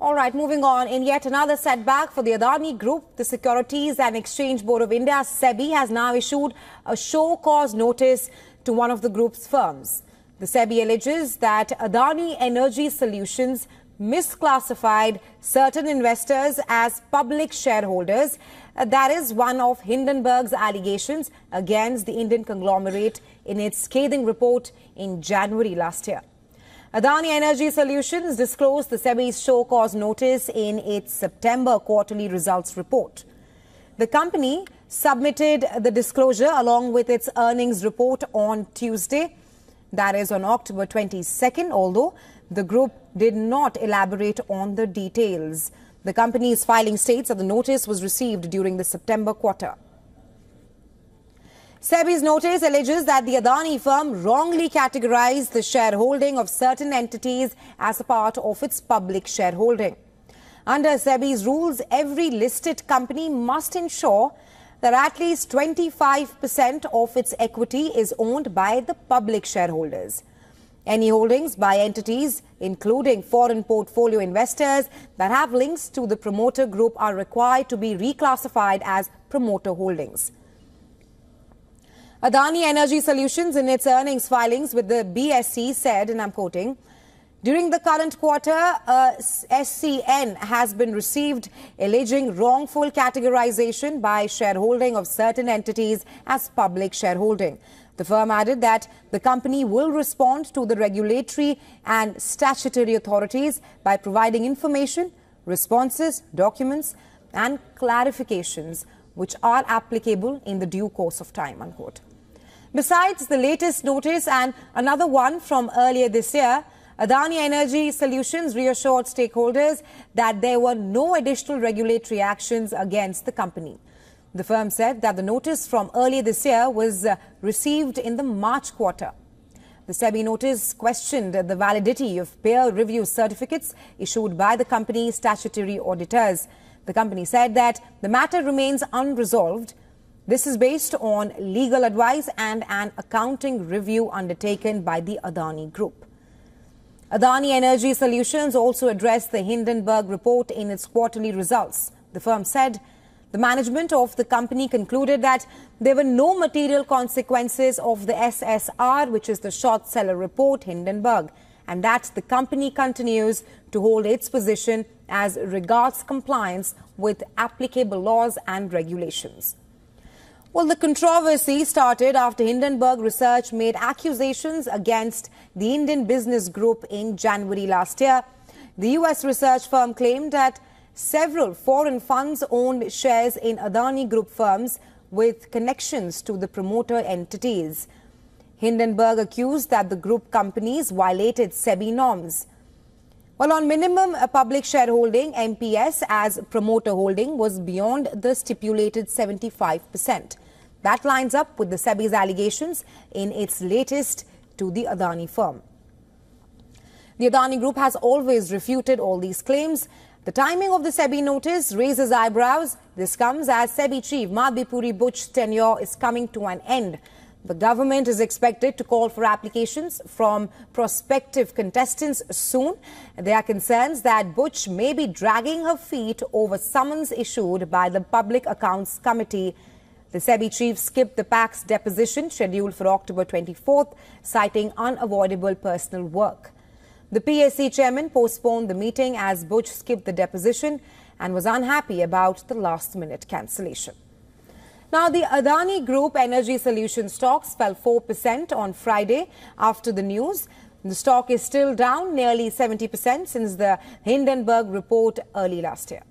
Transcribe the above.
All right, moving on. In yet another setback for the Adani Group, the Securities and Exchange Board of India, SEBI, has now issued a show cause notice to one of the group's firms. The SEBI alleges that Adani Energy Solutions misclassified certain investors as public shareholders. That is one of Hindenburg's allegations against the Indian conglomerate in its scathing report in January last year. Adani Energy Solutions disclosed the SEBI's show cause notice in its September quarterly results report. The company submitted the disclosure along with its earnings report on Tuesday, that is on October 22nd, although the group did not elaborate on the details. The company's filing states that the notice was received during the September quarter. SEBI's notice alleges that the Adani firm wrongly categorized the shareholding of certain entities as a part of its public shareholding. Under SEBI's rules, every listed company must ensure that at least 25% of its equity is owned by the public shareholders. Any holdings by entities, including foreign portfolio investors that have links to the promoter group, are required to be reclassified as promoter holdings. Adani Energy Solutions, in its earnings filings with the BSE, said, and I'm quoting, "During the current quarter, SCN has been received alleging wrongful categorization by shareholding of certain entities as public shareholding." The firm added that the company will respond to the regulatory and statutory authorities by providing information, responses, documents, and clarifications which are applicable in the due course of time, unquote. Besides the latest notice and another one from earlier this year, Adani Energy Solutions reassured stakeholders that there were no additional regulatory actions against the company. The firm said that the notice from earlier this year was received in the March quarter. The SEBI notice questioned the validity of peer review certificates issued by the company's statutory auditors. The company said that the matter remains unresolved. This is based on legal advice and an accounting review undertaken by the Adani Group. Adani Energy Solutions also addressed the Hindenburg report in its quarterly results. The firm said the management of the company concluded that there were no material consequences of the SSR, which is the short seller report, Hindenburg, and that the company continues to hold its position as regards compliance with applicable laws and regulations. Well, the controversy started after Hindenburg Research made accusations against the Indian business group in January last year. The US research firm claimed that several foreign funds owned shares in Adani Group firms with connections to the promoter entities. Hindenburg accused that the group companies violated SEBI norms. Well, on minimum public shareholding, MPS as promoter holding was beyond the stipulated 75%. That lines up with the SEBI's allegations in its latest to the Adani firm. The Adani Group has always refuted all these claims. The timing of the SEBI notice raises eyebrows. This comes as SEBI chief Madhvi Puri Butch's tenure is coming to an end. The government is expected to call for applications from prospective contestants soon. There are concerns that Butch may be dragging her feet over summons issued by the Public Accounts Committee. The SEBI chief skipped the PAC's deposition scheduled for October 24th, citing unavoidable personal work. The PSC chairman postponed the meeting as Butch skipped the deposition and was unhappy about the last-minute cancellation. Now, the Adani Group Energy Solutions stocks fell 4% on Friday after the news. The stock is still down nearly 70% since the Hindenburg report early last year.